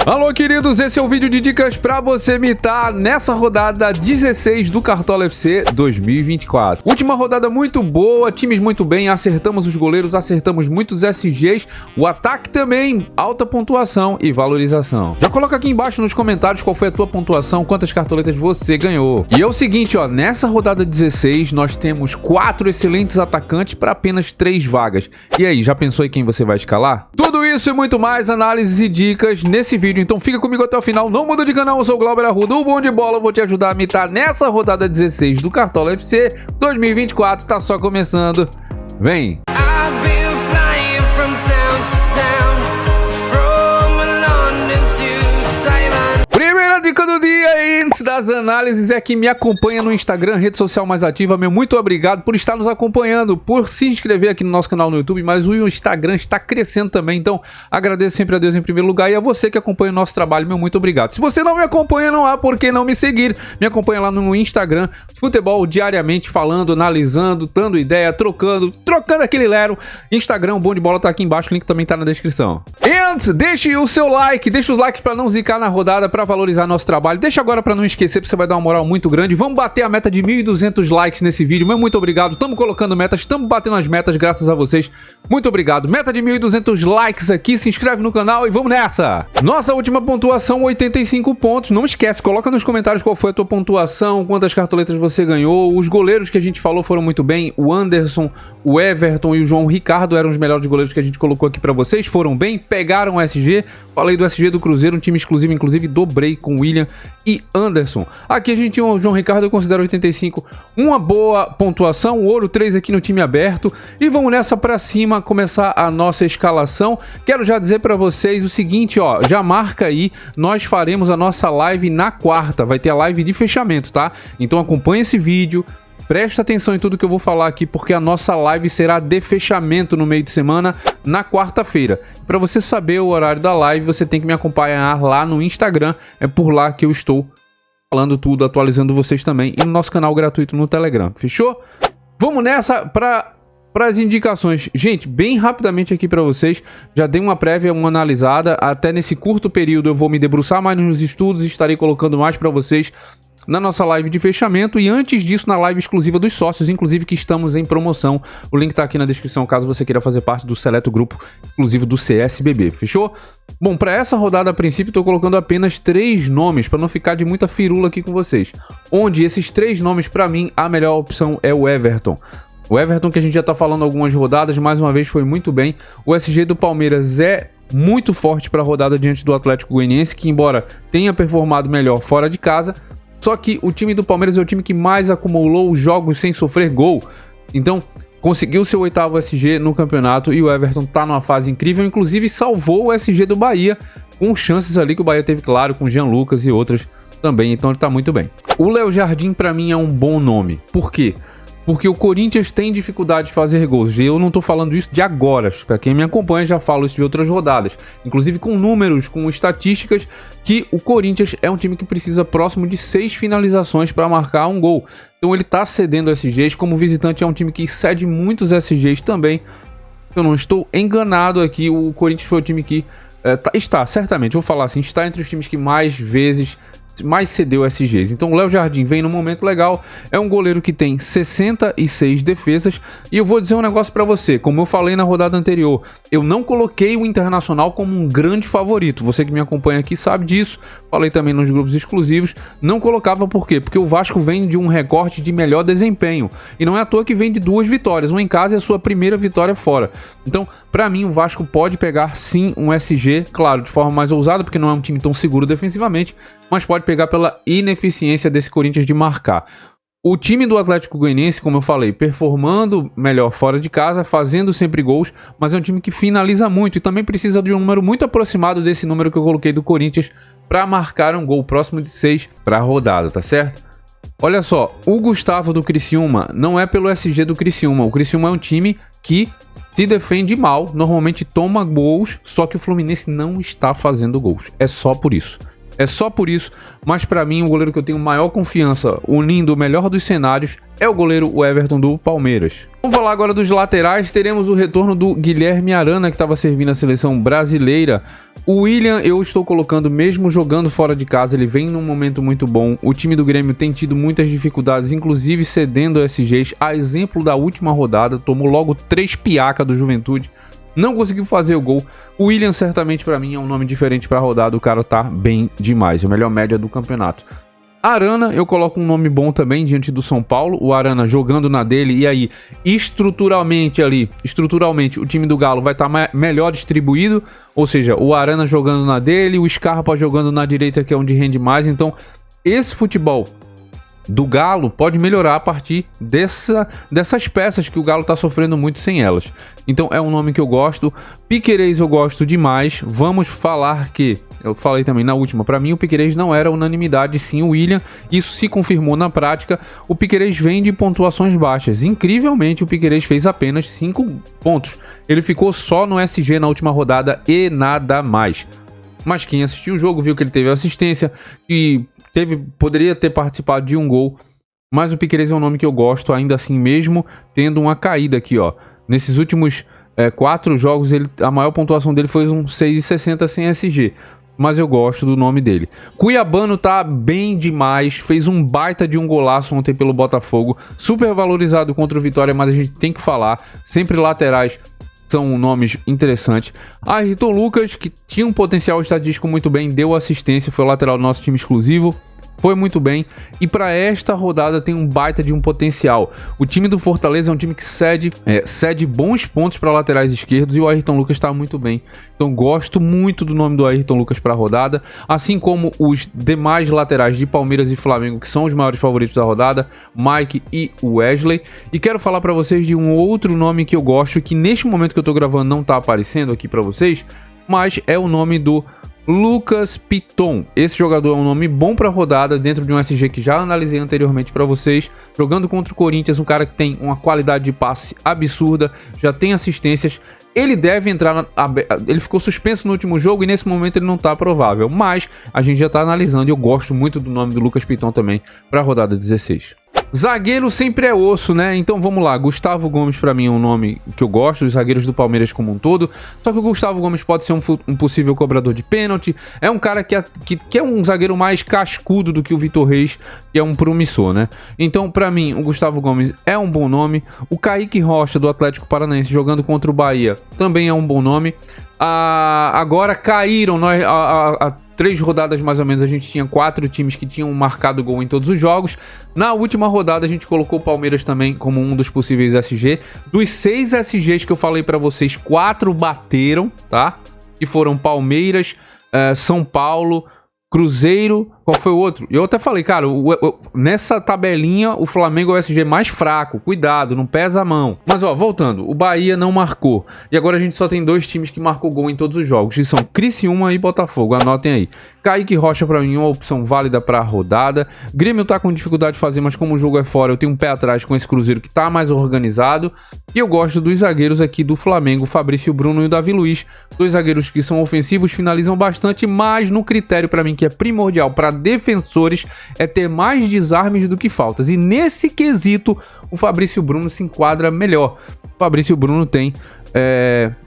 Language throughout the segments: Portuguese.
Alô, queridos, esse é o vídeo de dicas pra você mitar nessa rodada 16 do Cartola FC 2024. Última rodada muito boa, times muito bem, acertamos os goleiros, acertamos muitos SGs, o ataque também, alta pontuação e valorização. Já coloca aqui embaixo nos comentários qual foi a tua pontuação, quantas cartoletas você ganhou. E é o seguinte, ó, nessa rodada 16 nós temos 4 excelentes atacantes para apenas 3 vagas. E aí, já pensou em quem você vai escalar? Tudo isso e muito mais, análises e dicas nesse vídeo. Então fica comigo até o final, não muda de canal, eu sou o Glauber Arruda, o Bom de Bola, vou te ajudar a mitar nessa rodada 16 do Cartola FC 2024, tá só começando, vem! Primeira dica do dia, antes das análises, é que me acompanha no Instagram, rede social mais ativa. Meu muito obrigado por estar nos acompanhando, por se inscrever aqui no nosso canal no YouTube, mas o Instagram está crescendo também, então agradeço sempre a Deus em primeiro lugar e a você que acompanha o nosso trabalho, meu muito obrigado. Se você não me acompanha, não há por que não me seguir, me acompanha lá no Instagram, futebol diariamente, falando, analisando, dando ideia, trocando aquele lero. Instagram, o Bom de Bola tá aqui embaixo, o link também tá na descrição. E antes, deixe o seu like, deixa os likes para não zicar na rodada, para valorizar nosso trabalho. Deixa agora para não esquecer, porque você vai dar uma moral muito grande. Vamos bater a meta de 1.200 likes nesse vídeo. Meu muito obrigado. Estamos colocando metas, estamos batendo as metas graças a vocês. Muito obrigado. Meta de 1.200 likes aqui. Se inscreve no canal e vamos nessa. Nossa última pontuação, 85 pontos. Não esquece, coloca nos comentários qual foi a tua pontuação, quantas cartoletas você ganhou. Os goleiros que a gente falou foram muito bem. O Anderson, o Everton e o João Ricardo eram os melhores goleiros que a gente colocou aqui para vocês. Foram bem, pegaram o SG. Falei do SG do Cruzeiro, um time exclusivo, inclusive dobrei com William e Anderson. Aqui a gente tinha o João Ricardo, eu considero 85 uma boa pontuação, o ouro 3 aqui no time aberto, e vamos nessa pra cima começar a nossa escalação. Quero já dizer pra vocês o seguinte, ó, já marca aí, nós faremos a nossa live na quarta, vai ter a live de fechamento, tá? Então acompanha esse vídeo, presta atenção em tudo que eu vou falar aqui, porque a nossa live será de fechamento no meio de semana, na quarta-feira. Para você saber o horário da live, você tem que me acompanhar lá no Instagram, é por lá que eu estou falando tudo, atualizando vocês também, e no nosso canal gratuito no Telegram, fechou? Vamos nessa para as indicações. Gente, bem rapidamente aqui para vocês, já dei uma prévia, uma analisada, até nesse curto período eu vou me debruçar mais nos estudos, estarei colocando mais para vocês na nossa live de fechamento e antes disso na live exclusiva dos sócios, inclusive que estamos em promoção. O link tá aqui na descrição caso você queira fazer parte do seleto grupo exclusivo do CSBB, fechou? Bom, para essa rodada a princípio tô colocando apenas 3 nomes para não ficar de muita firula aqui com vocês. Onde esses 3 nomes para mim a melhor opção é o Everton. O Everton que a gente já tá falando algumas rodadas, mais uma vez foi muito bem. O SG do Palmeiras é muito forte para a rodada diante do Atlético Goianiense, que embora tenha performado melhor fora de casa, só que o time do Palmeiras é o time que mais acumulou jogos sem sofrer gol. Então, conseguiu seu 8º SG no campeonato e o Everton tá numa fase incrível. Inclusive, salvou o SG do Bahia com chances ali que o Bahia teve, claro, com Jean Lucas e outras também. Então, ele tá muito bem. O Léo Jardim, pra mim, é um bom nome. Por quê? Porque o Corinthians tem dificuldade de fazer gols. E eu não tô falando isso de agora. Para quem me acompanha, já falo isso de outras rodadas. Inclusive com números, com estatísticas, que o Corinthians é um time que precisa próximo de 6 finalizações para marcar um gol. Então ele tá cedendo SGs. Como visitante é um time que cede muitos SGs também. Eu não estou enganado aqui. O Corinthians foi o time que está, certamente, vou falar assim, está entre os times que mais cedeu SGs. Então o Léo Jardim vem num momento legal, é um goleiro que tem 66 defesas e eu vou dizer um negócio pra você, como eu falei na rodada anterior, eu não coloquei o Internacional como um grande favorito, você que me acompanha aqui sabe disso, falei também nos grupos exclusivos, não colocava por quê? Porque o Vasco vem de um recorte de melhor desempenho e não é à toa que vem de 2 vitórias, uma em casa e a sua primeira vitória fora. Então, pra mim o Vasco pode pegar sim um SG, claro, de forma mais ousada, porque não é um time tão seguro defensivamente, mas pode pegar pela ineficiência desse Corinthians de marcar. O time do Atlético Goianiense, como eu falei, performando melhor fora de casa, fazendo sempre gols, mas é um time que finaliza muito e também precisa de um número muito aproximado desse número que eu coloquei do Corinthians para marcar um gol próximo de 6 para a rodada, tá certo? Olha só, o Gustavo do Criciúma não é pelo SG do Criciúma. O Criciúma é um time que se defende mal, normalmente toma gols, só que o Fluminense não está fazendo gols. É só por isso. É só por isso, mas pra mim o goleiro que eu tenho maior confiança, unindo o melhor dos cenários, é o goleiro Everton do Palmeiras. Vamos falar agora dos laterais. Teremos o retorno do Guilherme Arana, que estava servindo a seleção brasileira. O William eu estou colocando mesmo jogando fora de casa, ele vem num momento muito bom. O time do Grêmio tem tido muitas dificuldades, inclusive cedendo SGs. A exemplo da última rodada, tomou logo 3 piaca do Juventude. Não conseguiu fazer o gol. O William certamente pra mim é um nome diferente pra rodada. O cara tá bem demais. É a melhor média do campeonato. Arana, eu coloco um nome bom também diante do São Paulo. O Arana jogando na dele. E aí, estruturalmente, o time do Galo vai estar melhor distribuído. Ou seja, o Arana jogando na dele, o Scarpa jogando na direita, que é onde rende mais. Então, esse futebol do Galo pode melhorar a partir dessas peças que o Galo tá sofrendo muito sem elas. Então é um nome que eu gosto. Piquerez eu gosto demais. Vamos falar que, eu falei também na última, pra mim o Piquerez não era unanimidade, sim o William. Isso se confirmou na prática. O Piquerez vem de pontuações baixas. Incrivelmente o Piquerez fez apenas 5 pontos. Ele ficou só no SG na última rodada e nada mais. Mas quem assistiu o jogo viu que ele teve assistência e poderia ter participado de um gol. Mas o Piquerez é um nome que eu gosto, ainda assim mesmo tendo uma caída aqui, ó. Nesses últimos 4 jogos, a maior pontuação dele foi um 6,60 sem SG. Mas eu gosto do nome dele. Cuiabano tá bem demais, fez um baita de um golaço ontem pelo Botafogo. Super valorizado contra o Vitória, mas a gente tem que falar. Sempre laterais são nomes interessantes. Ayrton Lucas, que tinha um potencial estatístico muito bem, deu assistência, foi o lateral do nosso time exclusivo. Foi muito bem. E para esta rodada tem um baita de um potencial. O time do Fortaleza é um time que cede bons pontos para laterais esquerdos e o Ayrton Lucas está muito bem. Então gosto muito do nome do Ayrton Lucas para a rodada. Assim como os demais laterais de Palmeiras e Flamengo, que são os maiores favoritos da rodada, Mike e Wesley. E quero falar para vocês de um outro nome que eu gosto e que neste momento que eu estou gravando não está aparecendo aqui para vocês, mas é o nome do Lucas Piton. Esse jogador é um nome bom para rodada dentro de um SG que já analisei anteriormente para vocês. Jogando contra o Corinthians, um cara que tem uma qualidade de passe absurda, já tem assistências. Ele deve entrar ele ficou suspenso no último jogo e nesse momento ele não tá provável, mas a gente já tá analisando e eu gosto muito do nome do Lucas Piton também para a rodada 16. Zagueiro sempre é osso, né? Então vamos lá. Gustavo Gomes pra mim é um nome que eu gosto, os zagueiros do Palmeiras como um todo. Só que o Gustavo Gomes pode ser um possível cobrador de pênalti. É um cara que é um zagueiro mais cascudo do que o Vitor Reis, que é um promissor, né? Então pra mim o Gustavo Gomes é um bom nome. O Kaique Rocha do Atlético Paranaense jogando contra o Bahia também é um bom nome. Agora caíram, há 3 rodadas mais ou menos a gente tinha 4 times que tinham marcado gol em todos os jogos. Na última rodada a gente colocou o Palmeiras também como um dos possíveis SG. Dos 6 SGs que eu falei pra vocês, 4 bateram, tá? Que foram Palmeiras, São Paulo, Cruzeiro, qual foi o outro? Eu até falei, cara, nessa tabelinha o Flamengo é o SG mais fraco, cuidado, não pesa a mão. Mas ó, voltando, o Bahia não marcou. E agora a gente só tem 2 times que marcou gol em todos os jogos, que são Criciúma e Botafogo, anotem aí. Kaique Rocha pra mim é uma opção válida pra rodada. Grêmio tá com dificuldade de fazer, mas como o jogo é fora, eu tenho um pé atrás com esse Cruzeiro que tá mais organizado. E eu gosto dos zagueiros aqui do Flamengo, Fabrício Bruno e o Davi Luiz. 2 zagueiros que são ofensivos, finalizam bastante, mas no critério pra mim que é primordial para defensores é ter mais desarmes do que faltas. E nesse quesito, o Fabrício Bruno se enquadra melhor. O Fabrício Bruno tem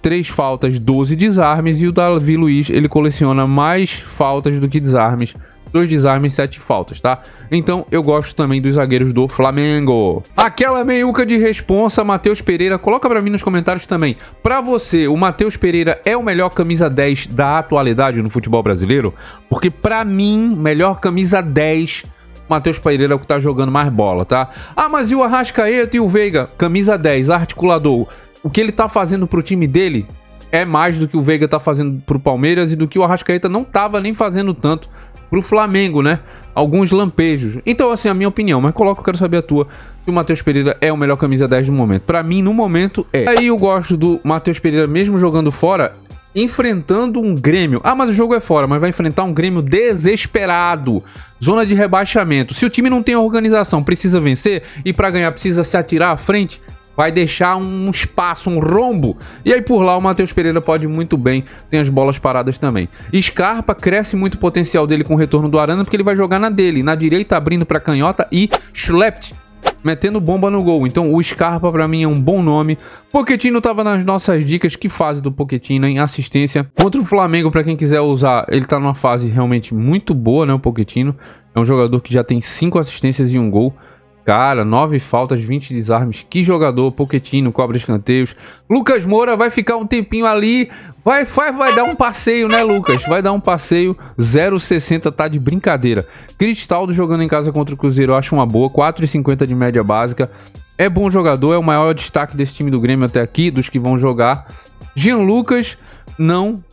3 faltas, 12 desarmes, e o Davi Luiz, ele coleciona mais faltas do que desarmes. 2 desarmes, 7 faltas, tá? Então eu gosto também dos zagueiros do Flamengo. Aquela meiuca de responsa, Matheus Pereira, coloca pra mim nos comentários também. Pra você, o Matheus Pereira é o melhor camisa 10 da atualidade no futebol brasileiro? Porque pra mim, melhor camisa 10, Matheus Pereira é o que tá jogando mais bola, tá? Ah, mas e o Arrascaeta e o Veiga? Camisa 10, articulador. O que ele tá fazendo pro time dele é mais do que o Veiga tá fazendo pro Palmeiras e do que o Arrascaeta não tava nem fazendo tanto pro Flamengo, né? Alguns lampejos. Então, assim, a minha opinião, mas coloca, eu quero saber a tua, que o Matheus Pereira é o melhor camisa 10 do momento. Pra mim, no momento, é. Aí eu gosto do Matheus Pereira, mesmo jogando fora, enfrentando um Grêmio. Ah, mas o jogo é fora, mas vai enfrentar um Grêmio desesperado. Zona de rebaixamento. Se o time não tem organização, precisa vencer, e pra ganhar precisa se atirar à frente, vai deixar um espaço, um rombo. E aí por lá o Matheus Pereira pode ir muito bem, tem as bolas paradas também. Scarpa cresce muito o potencial dele com o retorno do Arana, porque ele vai jogar na dele, na direita abrindo para canhota e Schlept metendo bomba no gol. Então o Scarpa pra mim é um bom nome. Pochettino tava nas nossas dicas. Que fase do Pochettino em assistência contra o Flamengo, pra quem quiser usar, ele tá numa fase realmente muito boa, né? O Pochettino é um jogador que já tem 5 assistências e 1 gol. Cara, 9 faltas, 20 desarmes. Que jogador, Pochettino, cobra escanteios. Lucas Moura vai ficar um tempinho ali. Vai dar um passeio, né, Lucas? Vai dar um passeio. 0,60 tá de brincadeira. Cristaldo jogando em casa contra o Cruzeiro, eu acho uma boa. 4,50 de média básica. É bom jogador, é o maior destaque desse time do Grêmio até aqui, dos que vão jogar. Jean Lucas, não.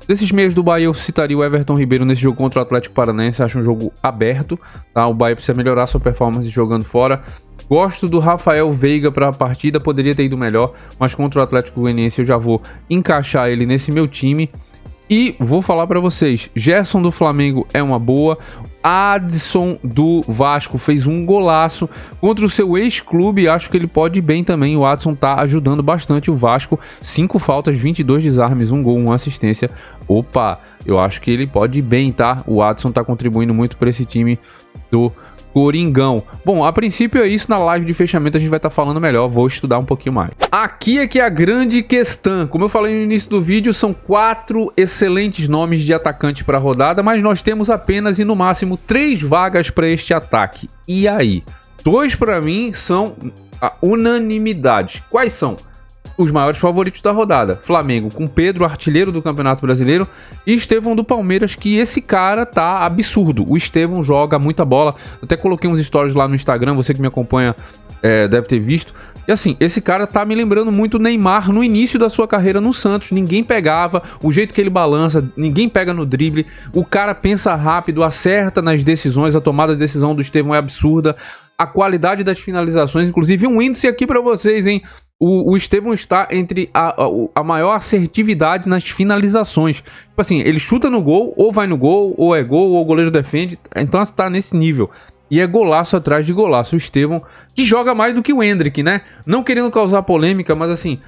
Desses meios do Bahia, eu citaria o Everton Ribeiro nesse jogo contra o Atlético Paranaense. Acho um jogo aberto, tá? O Bahia precisa melhorar sua performance jogando fora. Gosto do Rafael Veiga para a partida, poderia ter ido melhor, mas contra o Atlético Goianiense eu já vou encaixar ele nesse meu time. E vou falar para vocês, Gerson do Flamengo é uma boa. Adson do Vasco fez um golaço contra o seu ex-clube, acho que ele pode ir bem também. O Adson tá ajudando bastante o Vasco. 5 faltas, 22 desarmes, 1 gol, 1 assistência. Opa, eu acho que ele pode ir bem, tá? O Adson tá contribuindo muito para esse time do Coringão. Bom, a princípio é isso. Na live de fechamento a gente vai estar falando melhor, vou estudar um pouquinho mais. Aqui é que é a grande questão. Como eu falei no início do vídeo, são 4 excelentes nomes de atacante para a rodada, mas nós temos apenas e no máximo 3 vagas para este ataque. E aí? 2 para mim são a unanimidade. Quais são? Os maiores favoritos da rodada. Flamengo com Pedro, artilheiro do Campeonato Brasileiro, e Estevão do Palmeiras, que esse cara tá absurdo. O Estevão joga muita bola. Até coloquei uns stories lá no Instagram, você que me acompanha deve ter visto. E assim, esse cara tá me lembrando muito o Neymar no início da sua carreira no Santos. Ninguém pegava, o jeito que ele balança, ninguém pega no drible. O cara pensa rápido, acerta nas decisões, a tomada de decisão do Estevão é absurda. A qualidade das finalizações, inclusive um índice aqui pra vocês, hein? O Estevão está entre a maior assertividade nas finalizações. Tipo assim, ele chuta no gol, ou vai no gol, ou é gol, ou o goleiro defende. Então está nesse nível. E é golaço atrás de golaço. O Estevão, que joga mais do que o Endrick, né? Não querendo causar polêmica, mas assim...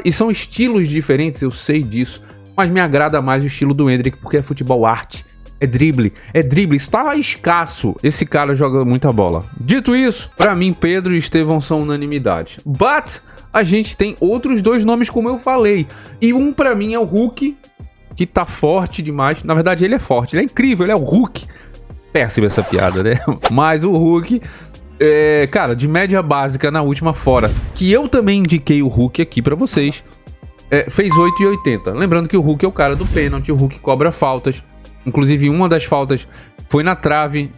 E são estilos diferentes, eu sei disso. Mas me agrada mais o estilo do Endrick, porque é futebol arte. É drible, isso tá escasso. Esse cara joga muita bola. Dito isso, pra mim, Pedro e Estevão são unanimidade. But a gente tem outros 2 nomes, como eu falei. E um pra mim é o Hulk, que tá forte demais. Na verdade, ele é forte, ele é incrível, ele é o Hulk. Péssima essa piada, né? Mas o Hulk, cara, de média básica na última fora, que eu também indiquei o Hulk aqui pra vocês, fez 8,80. Lembrando que o Hulk é o cara do pênalti, o Hulk cobra faltas. Inclusive, uma das faltas foi na trave,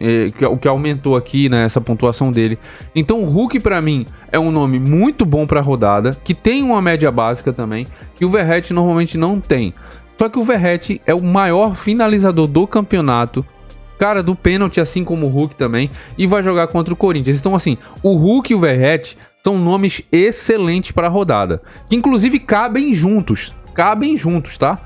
o que aumentou aqui, né, essa pontuação dele. Então, o Hulk, pra mim, é um nome muito bom pra rodada, que tem uma média básica também, que o Verratti normalmente não tem. Só que o Verratti é o maior finalizador do campeonato, cara do pênalti, assim como o Hulk também, e vai jogar contra o Corinthians. Então, assim, o Hulk e o Verratti são nomes excelentes pra rodada, que inclusive cabem juntos, tá?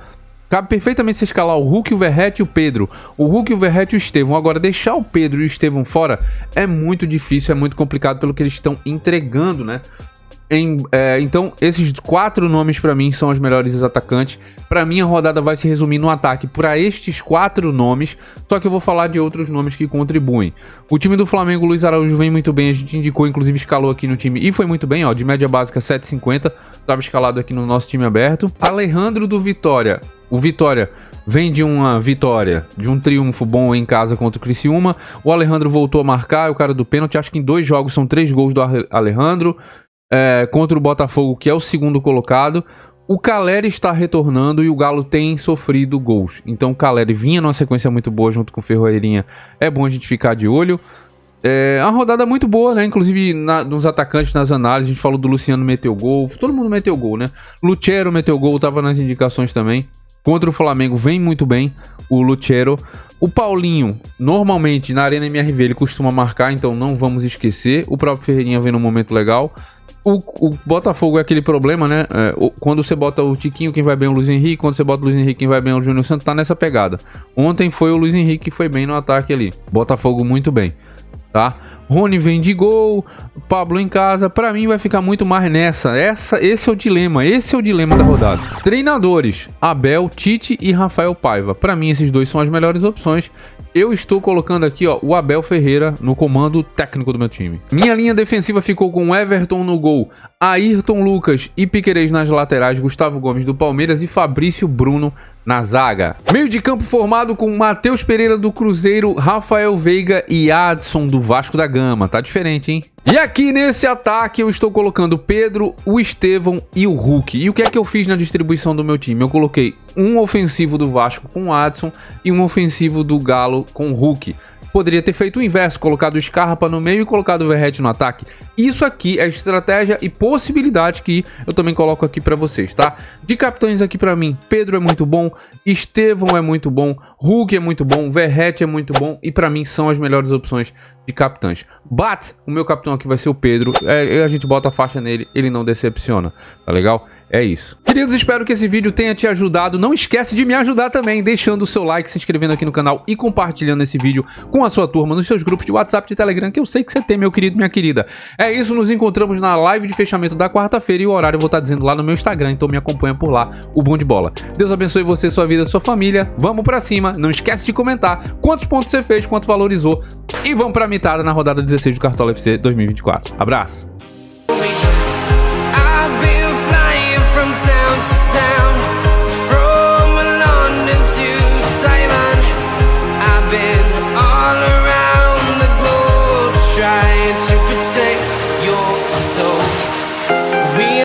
Cabe perfeitamente você escalar o Hulk, o Verratti e o Pedro. O Hulk, o Verratti e o Estevão. Agora, deixar o Pedro e o Estevão fora é muito difícil, é muito complicado pelo que eles estão entregando, né? Então, esses 4 nomes pra mim são os melhores atacantes. Pra mim, a rodada vai se resumir no ataque para estes 4 nomes. Só que eu vou falar de outros nomes que contribuem. O time do Flamengo, Luiz Araújo, vem muito bem. A gente indicou, inclusive escalou aqui no time e foi muito bem, ó. De média básica 7,50. Tava escalado aqui no nosso time aberto. Alejandro do Vitória. O Vitória vem de uma vitória, de um triunfo bom em casa contra o Criciúma. O Alejandro voltou a marcar, é o cara do pênalti. Acho que em 2 jogos são 3 gols do Alejandro. Contra o Botafogo, que é o segundo colocado. O Caleri está retornando e o Galo tem sofrido gols. Então o Caleri vinha numa sequência muito boa junto com o Ferreirinha. É bom a gente ficar de olho. Uma rodada muito boa, né? Inclusive nos atacantes, nas análises, a gente falou do Luciano meteu gol. Todo mundo meteu gol, né? Lucero meteu gol, tava nas indicações também. Contra o Flamengo vem muito bem o Lucero. O Paulinho, normalmente na Arena MRV ele costuma marcar, então não vamos esquecer. O próprio Ferreirinha vem num momento legal. O Botafogo é aquele problema, né? Quando você bota o Tiquinho, quem vai bem é o Luiz Henrique. Quando você bota o Luiz Henrique, quem vai bem é o Júnior Santos. Tá nessa pegada. Ontem foi o Luiz Henrique que foi bem no ataque ali. Botafogo muito bem, tá? Rony vem de gol, Pablo em casa. Pra mim vai ficar muito mais nessa. Esse é o dilema da rodada. Treinadores: Abel, Tite e Rafael Paiva. Pra mim esses dois são as melhores opções. Eu estou colocando aqui, ó, o Abel Ferreira no comando técnico do meu time. Minha linha defensiva ficou com Everton no gol, Ayrton Lucas e Piquerez nas laterais, Gustavo Gomes do Palmeiras e Fabrício Bruno na zaga. Meio de campo formado com Matheus Pereira do Cruzeiro, Rafael Veiga e Adson do Vasco da Gama. Tá diferente, hein? E aqui nesse ataque eu estou colocando Pedro, o Estevão e o Hulk. E o que é que eu fiz na distribuição do meu time? Eu coloquei um ofensivo do Vasco com o Adson e um ofensivo do Galo com o Hulk. Poderia ter feito o inverso, colocado o Scarpa no meio e colocado o Verratti no ataque. Isso aqui é estratégia e possibilidade que eu também coloco aqui pra vocês, tá? De capitães aqui pra mim, Pedro é muito bom, Estevão é muito bom, Hulk é muito bom, Verratti é muito bom e pra mim são as melhores opções de capitães. But, o meu capitão aqui vai ser o Pedro, a gente bota a faixa nele, ele não decepciona, tá legal? É isso. Queridos, espero que esse vídeo tenha te ajudado. Não esquece de me ajudar também, deixando o seu like, se inscrevendo aqui no canal e compartilhando esse vídeo com a sua turma, nos seus grupos de WhatsApp e Telegram, que eu sei que você tem, meu querido, minha querida. É isso, nos encontramos na live de fechamento da quarta-feira e o horário eu vou estar dizendo lá no meu Instagram, então me acompanha por lá, o Bom de Bola. Deus abençoe você, sua vida, sua família. Vamos pra cima. Não esquece de comentar quantos pontos você fez, quanto valorizou. E vamos pra mitada na rodada 16 do Cartola FC 2024. Abraço! From town to town